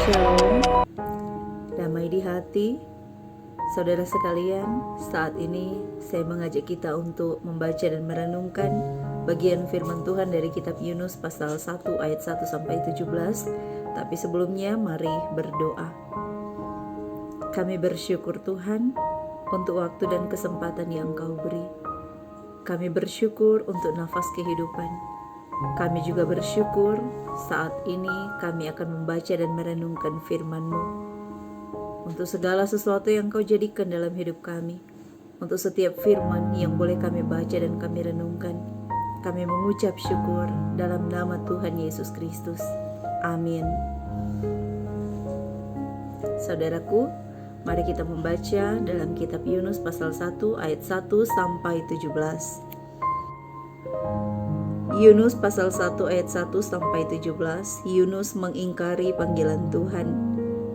Shalom, damai di hati. Saudara sekalian, saat ini saya mengajak kita untuk membaca dan merenungkan bagian firman Tuhan dari kitab Yunus pasal 1 ayat 1 sampai 17. Tapi sebelumnya mari berdoa. Kami bersyukur Tuhan untuk waktu dan kesempatan yang Engkau beri. Kami bersyukur untuk nafas kehidupan. Kami juga bersyukur saat ini kami akan membaca dan merenungkan firman-Mu. Untuk segala sesuatu yang Kau jadikan dalam hidup kami, untuk setiap firman yang boleh kami baca dan kami renungkan, kami mengucap syukur dalam nama Tuhan Yesus Kristus. Amin. Saudaraku, mari kita membaca dalam kitab Yunus pasal 1 ayat 1 sampai 17. Yunus pasal 1 ayat 1 sampai 17. Yunus mengingkari panggilan Tuhan.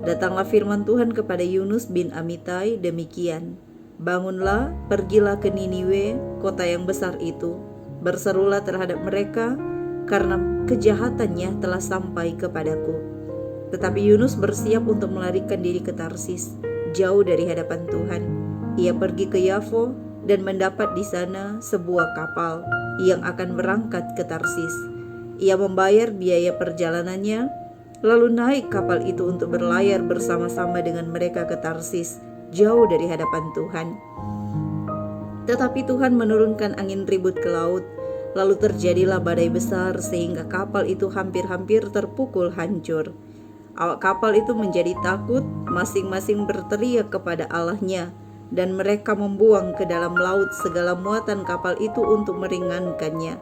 Datanglah firman Tuhan kepada Yunus bin Amitai demikian. Bangunlah, pergilah ke Niniwe, kota yang besar itu. Berserulah terhadap mereka, karena kejahatannya telah sampai kepadaku. Tetapi Yunus bersiap untuk melarikan diri ke Tarsis, jauh dari hadapan Tuhan. Ia pergi ke Yafo dan mendapat di sana sebuah kapal yang akan berangkat ke Tarsis. Ia membayar biaya perjalanannya, lalu naik kapal itu untuk berlayar bersama-sama dengan mereka ke Tarsis, jauh dari hadapan Tuhan. Tetapi Tuhan menurunkan angin ribut ke laut, lalu terjadilah badai besar sehingga kapal itu hampir-hampir terpukul hancur. Awak kapal itu menjadi takut, masing-masing berteriak kepada Allahnya, dan mereka membuang ke dalam laut segala muatan kapal itu untuk meringankannya.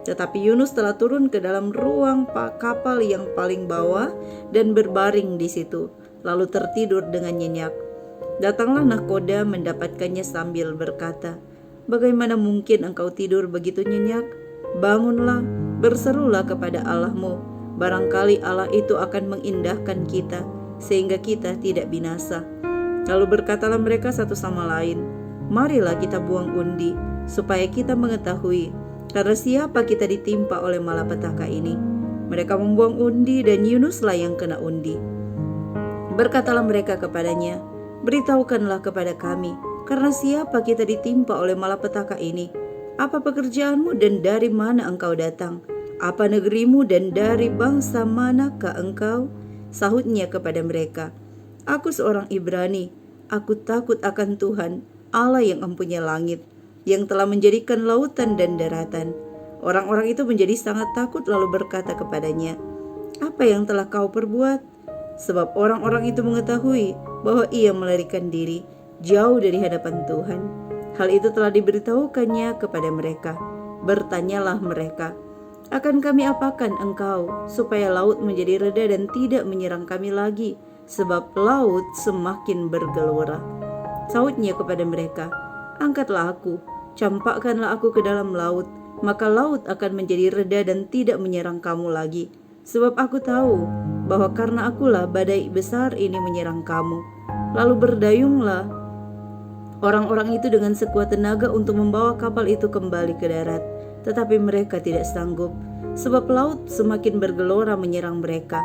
Tetapi Yunus telah turun ke dalam ruang kapal yang paling bawah dan berbaring di situ, lalu tertidur dengan nyenyak. Datanglah nahkoda mendapatkannya sambil berkata, "Bagaimana mungkin engkau tidur begitu nyenyak? Bangunlah, berserulah kepada Allahmu. Barangkali Allah itu akan mengindahkan kita, sehingga kita tidak binasa." Lalu berkatalah mereka satu sama lain, "Marilah kita buang undi, supaya kita mengetahui, karena siapa kita ditimpa oleh malapetaka ini." Mereka membuang undi dan Yunuslah yang kena undi. Berkatalah mereka kepadanya, "Beritahukanlah kepada kami, karena siapa kita ditimpa oleh malapetaka ini? Apa pekerjaanmu dan dari mana engkau datang? Apa negerimu dan dari bangsa manakah engkau?" Sahutnya kepada mereka, "Aku seorang Ibrani. Aku takut akan Tuhan, Allah yang mempunyai langit, yang telah menjadikan lautan dan daratan." Orang-orang itu menjadi sangat takut lalu berkata kepadanya, "Apa yang telah kau perbuat?" Sebab orang-orang itu mengetahui bahwa ia melarikan diri jauh dari hadapan Tuhan. Hal itu telah diberitahukannya kepada mereka. Bertanyalah mereka, "Akan kami apakan engkau, supaya laut menjadi reda dan tidak menyerang kami lagi? Sebab laut semakin bergelora." Sahutnya kepada mereka, "Angkatlah aku, campakkanlah aku ke dalam laut, maka laut akan menjadi reda dan tidak menyerang kamu lagi. Sebab aku tahu bahwa karena akulah badai besar ini menyerang kamu." Lalu berdayunglah orang-orang itu dengan sekuat tenaga untuk membawa kapal itu kembali ke darat. Tetapi mereka tidak sanggup, sebab laut semakin bergelora menyerang mereka.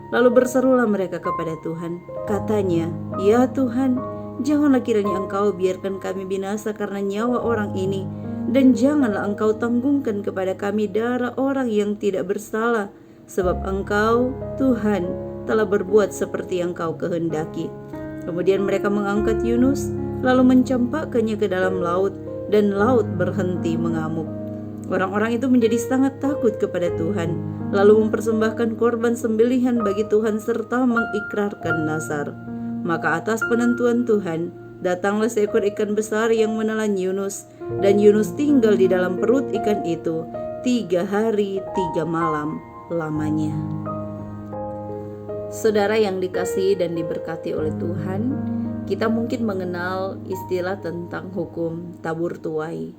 Lalu berserulah mereka kepada Tuhan. Katanya, "Ya Tuhan, janganlah kiranya Engkau biarkan kami binasa karena nyawa orang ini, dan janganlah Engkau tanggungkan kepada kami darah orang yang tidak bersalah, sebab Engkau, Tuhan, telah berbuat seperti yang Kau kehendaki." Kemudian mereka mengangkat Yunus, lalu mencampakkannya ke dalam laut, dan laut berhenti mengamuk. Orang-orang itu menjadi sangat takut kepada Tuhan, lalu mempersembahkan korban sembelihan bagi Tuhan serta mengikrarkan nazar. Maka atas penentuan Tuhan, datanglah seekor ikan besar yang menelan Yunus, dan Yunus tinggal di dalam perut ikan itu 3 hari 3 malam lamanya. Saudara yang dikasihi dan diberkati oleh Tuhan, kita mungkin mengenal istilah tentang hukum tabur tuai.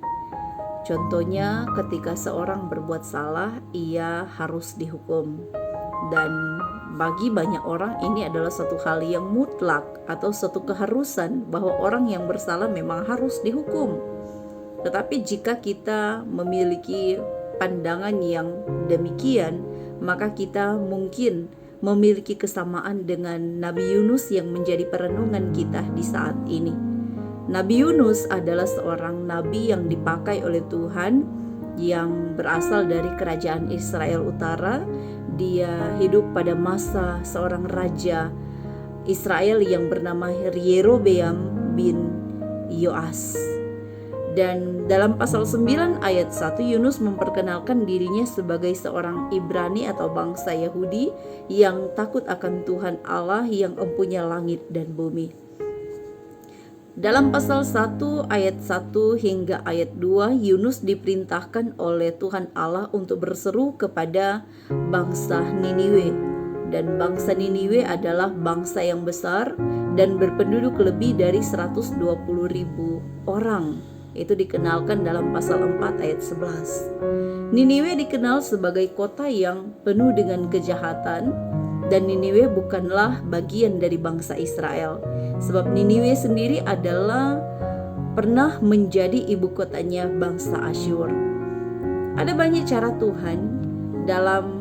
Contohnya ketika seorang berbuat salah, ia harus dihukum. Dan bagi banyak orang ini adalah suatu hal yang mutlak atau suatu keharusan bahwa orang yang bersalah memang harus dihukum. Tetapi jika kita memiliki pandangan yang demikian, maka kita mungkin memiliki kesamaan dengan Nabi Yunus yang menjadi perenungan kita di saat ini. Nabi Yunus adalah seorang nabi yang dipakai oleh Tuhan yang berasal dari kerajaan Israel Utara. Dia hidup pada masa seorang raja Israel yang bernama Yerobeam bin Yoas. Dan dalam pasal 9 ayat 1, Yunus memperkenalkan dirinya sebagai seorang Ibrani atau bangsa Yahudi yang takut akan Tuhan Allah yang empunya langit dan bumi. Dalam pasal 1 ayat 1 hingga ayat 2, Yunus diperintahkan oleh Tuhan Allah untuk berseru kepada bangsa Niniwe. Dan bangsa Niniwe adalah bangsa yang besar dan berpenduduk lebih dari 120.000 orang. Itu dikenalkan dalam pasal 4 ayat 11. Niniwe dikenal sebagai kota yang penuh dengan kejahatan, dan Niniwe bukanlah bagian dari bangsa Israel. Sebab Niniwe sendiri adalah pernah menjadi ibu kotanya bangsa Asyur. Ada banyak cara Tuhan dalam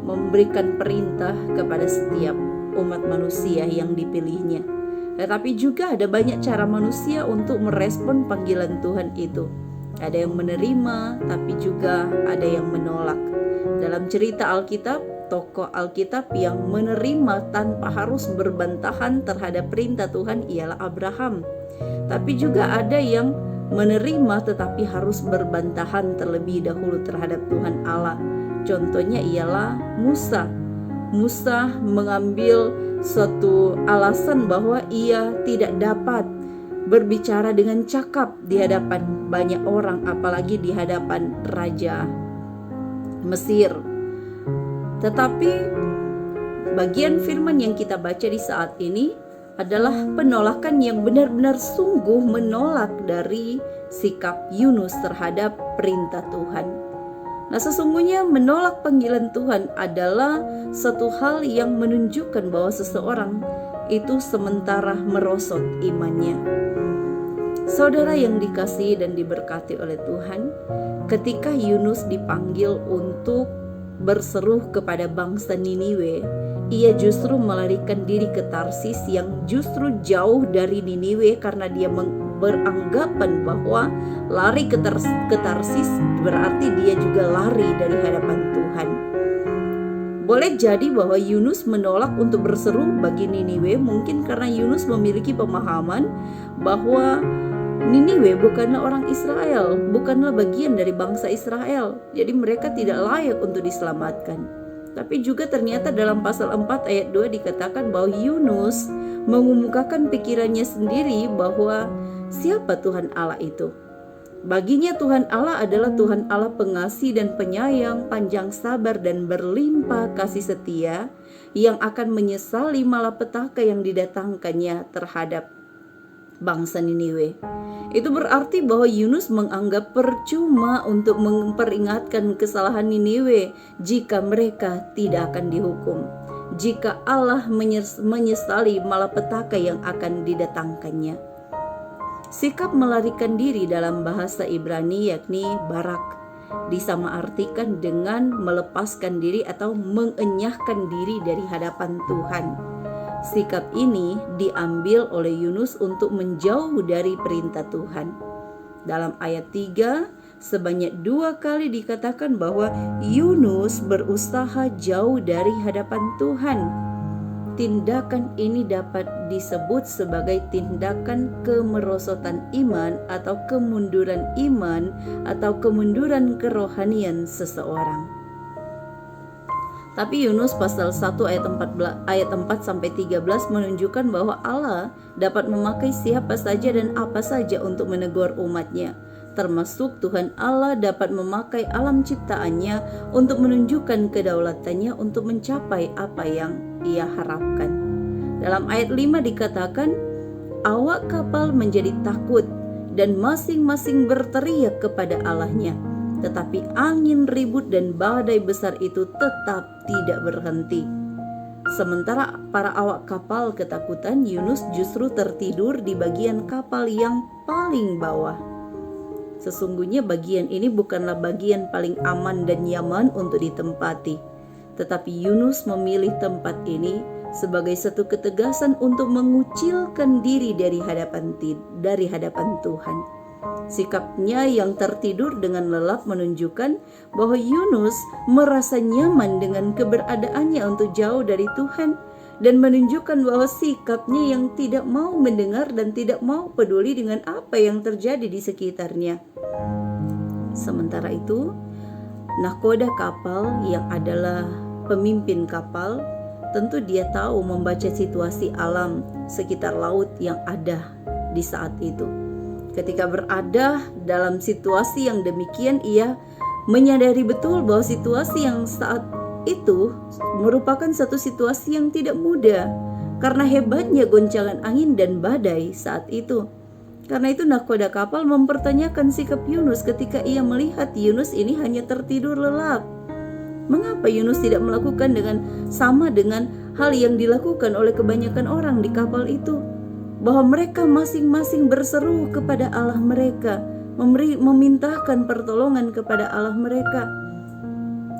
memberikan perintah kepada setiap umat manusia yang dipilihnya. Tetapi juga ada banyak cara manusia untuk merespon panggilan Tuhan itu. Ada yang menerima, tapi juga ada yang menolak. Dalam cerita Alkitab, tokoh Alkitab yang menerima tanpa harus berbantahan terhadap perintah Tuhan ialah Abraham. Tapi juga ada yang menerima tetapi harus berbantahan terlebih dahulu terhadap Tuhan Allah. Contohnya ialah Musa. Musa mengambil suatu alasan bahwa ia tidak dapat berbicara dengan cakap di hadapan banyak orang, apalagi di hadapan Raja Mesir. Tetapi bagian firman yang kita baca di saat ini adalah penolakan yang benar-benar sungguh menolak dari sikap Yunus terhadap perintah Tuhan. Nah, sesungguhnya menolak panggilan Tuhan adalah satu hal yang menunjukkan bahwa seseorang itu sementara merosot imannya. Saudara yang dikasihi dan diberkati oleh Tuhan, ketika Yunus dipanggil untuk berseru kepada bangsa Niniwe, ia justru melarikan diri ke Tarsis yang justru jauh dari Niniwe karena dia beranggapan bahwa lari ke Tarsis berarti dia juga lari dari hadapan Tuhan. Boleh jadi bahwa Yunus menolak untuk berseru bagi Niniwe mungkin karena Yunus memiliki pemahaman bahwa Niniwe bukanlah orang Israel, bukanlah bagian dari bangsa Israel. Jadi mereka tidak layak untuk diselamatkan. Tapi juga ternyata dalam pasal 4 ayat 2 dikatakan bahwa Yunus mengemukakan pikirannya sendiri bahwa siapa Tuhan Allah itu. Baginya Tuhan Allah adalah Tuhan Allah pengasih dan penyayang, panjang sabar dan berlimpah kasih setia, yang akan menyesali malapetaka yang didatangkannya terhadap bangsa Niniwe. Itu berarti bahwa Yunus menganggap percuma untuk memperingatkan kesalahan Niniwe jika mereka tidak akan dihukum, jika Allah menyesali malapetaka yang akan didatangkannya. Sikap melarikan diri dalam bahasa Ibrani yakni barak disamaartikan dengan melepaskan diri atau mengenyahkan diri dari hadapan Tuhan. Sikap ini diambil oleh Yunus untuk menjauh dari perintah Tuhan. Dalam ayat 3 sebanyak 2 kali dikatakan bahwa Yunus berusaha jauh dari hadapan Tuhan. Tindakan ini dapat disebut sebagai tindakan kemerosotan iman atau kemunduran iman atau kemunduran kerohanian seseorang. Tapi Yunus pasal 1 ayat 4 sampai 13 menunjukkan bahwa Allah dapat memakai siapa saja dan apa saja untuk menegur umatnya. Termasuk Tuhan Allah dapat memakai alam ciptaannya untuk menunjukkan kedaulatannya untuk mencapai apa yang ia harapkan. Dalam ayat 5 dikatakan, awak kapal menjadi takut dan masing-masing berteriak kepada Allahnya. Tetapi angin ribut dan badai besar itu tetap tidak berhenti. Sementara para awak kapal ketakutan, Yunus justru tertidur di bagian kapal yang paling bawah. Sesungguhnya bagian ini bukanlah bagian paling aman dan nyaman untuk ditempati. Tetapi Yunus memilih tempat ini sebagai satu ketegasan untuk mengucilkan diri dari hadapan Tuhan. Sikapnya yang tertidur dengan lelap menunjukkan bahwa Yunus merasa nyaman dengan keberadaannya untuk jauh dari Tuhan, dan menunjukkan bahwa sikapnya yang tidak mau mendengar dan tidak mau peduli dengan apa yang terjadi di sekitarnya. Sementara itu, nahkoda kapal yang adalah pemimpin kapal, tentu dia tahu membaca situasi alam sekitar laut yang ada di saat itu. Ketika berada dalam situasi yang demikian, ia menyadari betul bahwa situasi yang saat itu merupakan satu situasi yang tidak mudah karena hebatnya goncangan angin dan badai saat itu. Karena itu nahkoda kapal mempertanyakan sikap Yunus ketika ia melihat Yunus ini hanya tertidur lelap. Mengapa Yunus tidak melakukan sama dengan hal yang dilakukan oleh kebanyakan orang di kapal itu? Bahwa mereka masing-masing berseru kepada Allah mereka, memintahkan pertolongan kepada Allah mereka.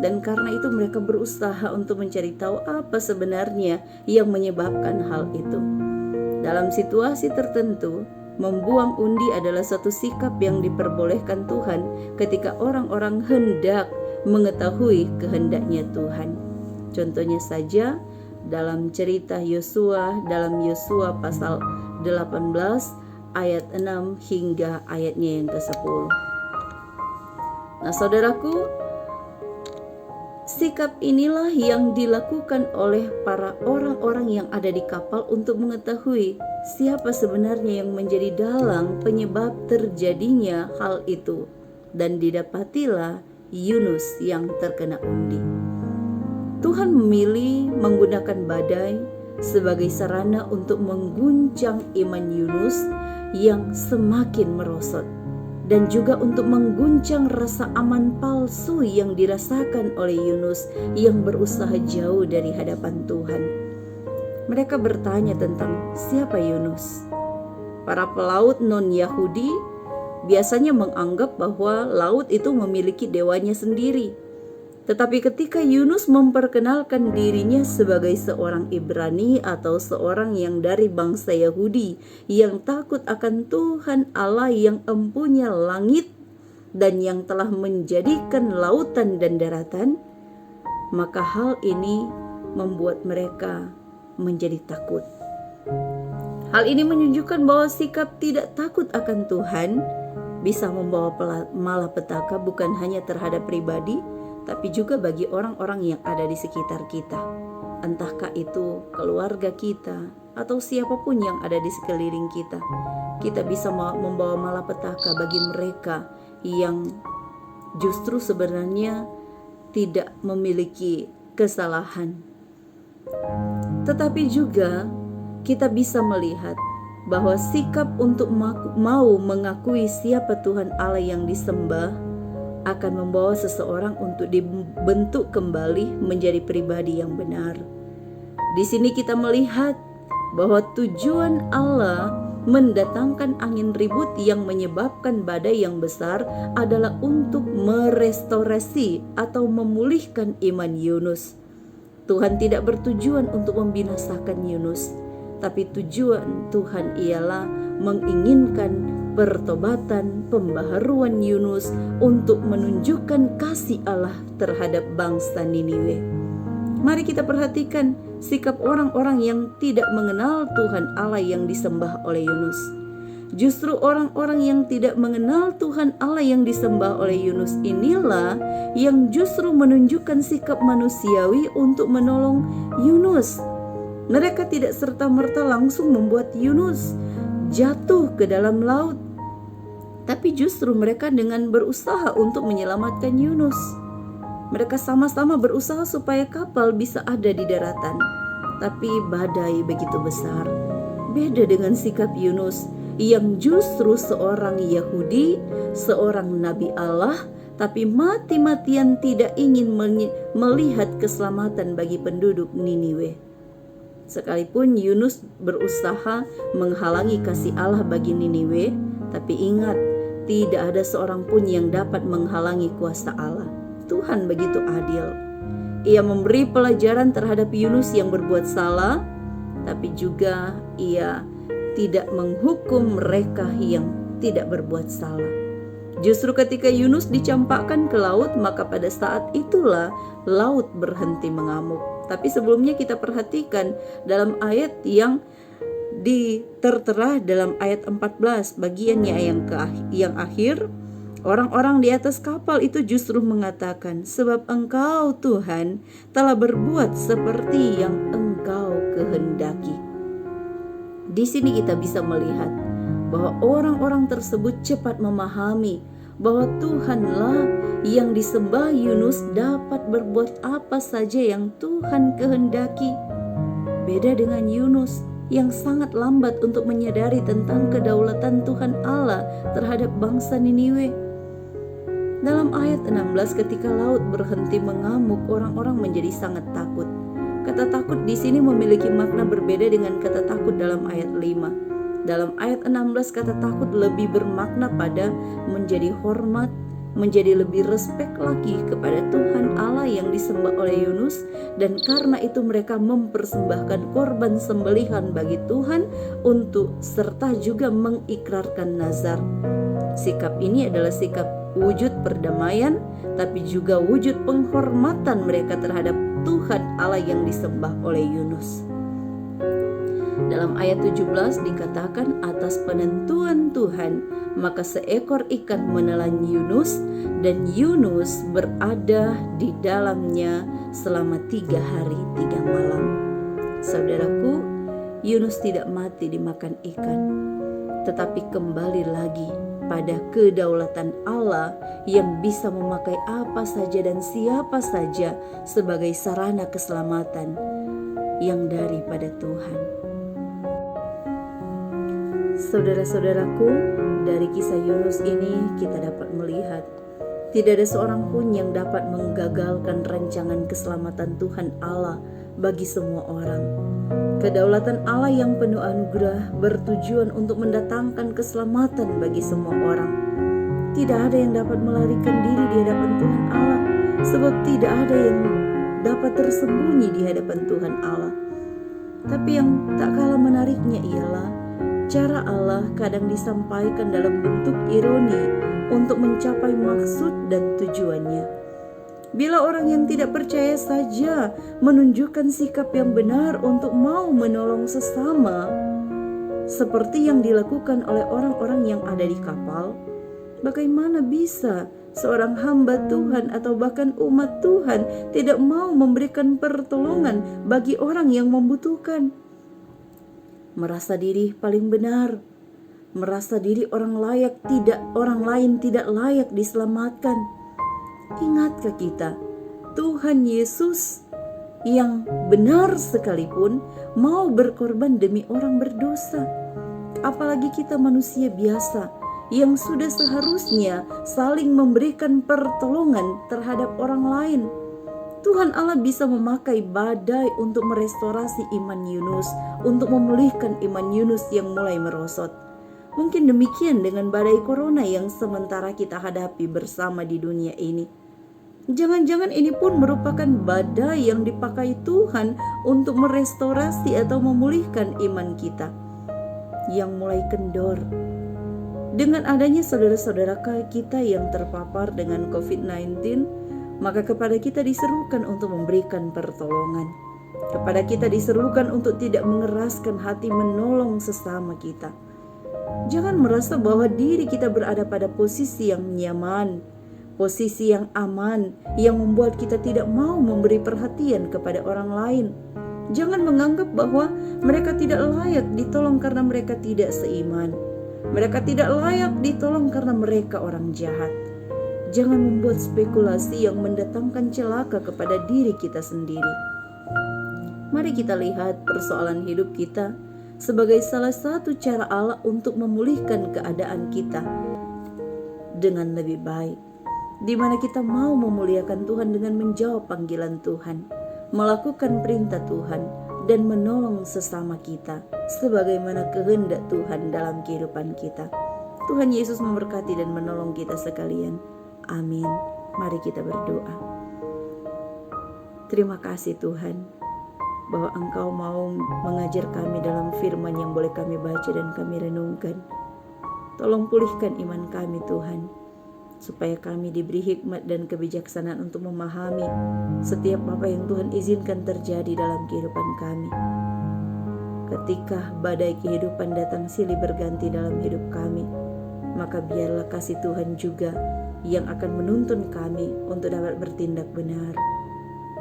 Dan karena itu mereka berusaha untuk mencari tahu apa sebenarnya yang menyebabkan hal itu. Dalam situasi tertentu, membuang undi adalah satu sikap yang diperbolehkan Tuhan ketika orang-orang hendak mengetahui kehendaknya Tuhan. Contohnya saja dalam cerita Yosua, dalam Yosua pasal 18 ayat 6 hingga ayatnya yang ke-10. Nah, saudaraku, sikap inilah yang dilakukan oleh para orang-orang yang ada di kapal untuk mengetahui siapa sebenarnya yang menjadi dalang penyebab terjadinya hal itu, dan didapatilah Yunus yang terkena undi. Tuhan memilih menggunakan badai sebagai sarana untuk mengguncang iman Yunus yang semakin merosot, dan juga untuk mengguncang rasa aman palsu yang dirasakan oleh Yunus yang berusaha jauh dari hadapan Tuhan. Mereka bertanya tentang siapa Yunus. Para pelaut non-Yahudi biasanya menganggap bahwa laut itu memiliki dewanya sendiri. Tetapi ketika Yunus memperkenalkan dirinya sebagai seorang Ibrani atau seorang yang dari bangsa Yahudi yang takut akan Tuhan Allah yang empunya langit dan yang telah menjadikan lautan dan daratan, maka hal ini membuat mereka menjadi takut. Hal ini menunjukkan bahwa sikap tidak takut akan Tuhan bisa membawa malapetaka bukan hanya terhadap pribadi, tapi juga bagi orang-orang yang ada di sekitar kita. Entahkah itu keluarga kita atau siapapun yang ada di sekeliling kita. Kita bisa membawa malapetaka bagi mereka yang justru sebenarnya tidak memiliki kesalahan. Tetapi juga kita bisa melihat bahwa sikap untuk mau mengakui siapa Tuhan Allah yang disembah akan membawa seseorang untuk dibentuk kembali menjadi pribadi yang benar. Di sini kita melihat bahwa tujuan Allah mendatangkan angin ribut yang menyebabkan badai yang besar adalah untuk merestorasi atau memulihkan iman Yunus. Tuhan tidak bertujuan untuk membinasakan Yunus, tapi tujuan Tuhan ialah menginginkan pertobatan, pembaharuan Yunus untuk menunjukkan kasih Allah terhadap bangsa Niniwe. Mari kita perhatikan sikap orang-orang yang tidak mengenal Tuhan Allah yang disembah oleh Yunus. Justru orang-orang yang tidak mengenal Tuhan Allah yang disembah oleh Yunus inilah yang justru menunjukkan sikap manusiawi untuk menolong Yunus. Mereka tidak serta-merta langsung membuat Yunus jatuh ke dalam laut, tapi justru mereka dengan berusaha untuk menyelamatkan Yunus. Mereka sama-sama berusaha supaya kapal bisa ada di daratan, tapi badai begitu besar. Beda dengan sikap Yunus yang justru seorang Yahudi, seorang nabi Allah, tapi mati-matian tidak ingin melihat keselamatan bagi penduduk Niniwe. Sekalipun Yunus berusaha menghalangi kasih Allah bagi Niniwe, tapi ingat, tidak ada seorang pun yang dapat menghalangi kuasa Allah. Tuhan begitu adil. Ia memberi pelajaran terhadap Yunus yang berbuat salah, tapi juga ia tidak menghukum mereka yang tidak berbuat salah. Justru ketika Yunus dicampakkan ke laut, maka pada saat itulah laut berhenti mengamuk. Tapi sebelumnya kita perhatikan dalam ayat yang tertera dalam ayat 14 bagiannya yang akhir, orang-orang di atas kapal itu justru mengatakan, sebab Engkau Tuhan telah berbuat seperti yang Engkau kehendaki. Di sini kita bisa melihat bahwa orang-orang tersebut cepat memahami bahwa Tuhanlah yang disembah Yunus dapat berbuat apa saja yang Tuhan kehendaki. Beda dengan Yunus yang sangat lambat untuk menyadari tentang kedaulatan Tuhan Allah terhadap bangsa Niniwe. Dalam ayat 16, ketika laut berhenti mengamuk, orang-orang menjadi sangat takut. Kata takut di sini memiliki makna berbeda dengan kata takut dalam ayat 5. Dalam ayat 16, kata takut lebih bermakna pada menjadi hormat, menjadi lebih respek lagi kepada Tuhan Allah yang disembah oleh Yunus, dan karena itu mereka mempersembahkan korban sembelihan bagi Tuhan serta juga mengikrarkan nazar. Sikap ini adalah sikap wujud perdamaian, tapi juga wujud penghormatan mereka terhadap Tuhan Allah yang disembah oleh Yunus. Dalam ayat 17 dikatakan, atas penentuan Tuhan maka seekor ikan menelan Yunus, dan Yunus berada di dalamnya selama 3 hari 3 malam. Saudaraku, Yunus tidak mati dimakan ikan, tetapi kembali lagi pada kedaulatan Allah yang bisa memakai apa saja dan siapa saja sebagai sarana keselamatan yang daripada Tuhan. Saudara-saudaraku, dari kisah Yunus ini kita dapat melihat tidak ada seorang pun yang dapat menggagalkan rancangan keselamatan Tuhan Allah bagi semua orang. Kedaulatan Allah yang penuh anugerah bertujuan untuk mendatangkan keselamatan bagi semua orang. Tidak ada yang dapat melarikan diri di hadapan Tuhan Allah, sebab tidak ada yang dapat tersembunyi di hadapan Tuhan Allah. Tapi yang tak kalah menariknya ialah cara Allah kadang disampaikan dalam bentuk ironi untuk mencapai maksud dan tujuannya. Bila orang yang tidak percaya saja menunjukkan sikap yang benar untuk mau menolong sesama, seperti yang dilakukan oleh orang-orang yang ada di kapal, bagaimana bisa seorang hamba Tuhan atau bahkan umat Tuhan tidak mau memberikan pertolongan bagi orang yang membutuhkan? Merasa diri paling benar, merasa diri orang lain tidak layak diselamatkan. Ingatkah kita, Tuhan Yesus yang benar sekalipun mau berkorban demi orang berdosa? Apalagi kita manusia biasa yang sudah seharusnya saling memberikan pertolongan terhadap orang lain. Tuhan Allah bisa memakai badai untuk merestorasi iman Yunus, untuk memulihkan iman Yunus yang mulai merosot. Mungkin demikian dengan badai corona yang sementara kita hadapi bersama di dunia ini. Jangan-jangan ini pun merupakan badai yang dipakai Tuhan untuk merestorasi atau memulihkan iman kita yang mulai kendor. Dengan adanya saudara-saudara kita yang terpapar dengan COVID-19, maka kepada kita diserukan untuk memberikan pertolongan. Kepada kita diserukan untuk tidak mengeraskan hati menolong sesama kita. Jangan merasa bahwa diri kita berada pada posisi yang nyaman, posisi yang aman, yang membuat kita tidak mau memberi perhatian kepada orang lain. Jangan menganggap bahwa mereka tidak layak ditolong karena mereka tidak seiman. Mereka tidak layak ditolong karena mereka orang jahat. Jangan membuat spekulasi yang mendatangkan celaka kepada diri kita sendiri. Mari kita lihat persoalan hidup kita sebagai salah satu cara Allah untuk memulihkan keadaan kita dengan lebih baik, di mana kita mau memuliakan Tuhan dengan menjawab panggilan Tuhan, melakukan perintah Tuhan, dan menolong sesama kita sebagaimana kehendak Tuhan dalam kehidupan kita. Tuhan Yesus memberkati dan menolong kita sekalian. Amin. Mari kita berdoa. Terima kasih Tuhan, bahwa Engkau mau mengajar kami dalam firman yang boleh kami baca dan kami renungkan. Tolong pulihkan iman kami Tuhan, supaya kami diberi hikmat dan kebijaksanaan untuk memahami setiap apa yang Tuhan izinkan terjadi dalam kehidupan kami. Ketika badai kehidupan datang silih berganti dalam hidup kami, maka biarlah kasih Tuhan juga yang akan menuntun kami untuk dapat bertindak benar.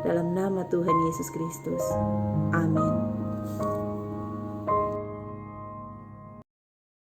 Dalam nama Tuhan Yesus Kristus. Amin.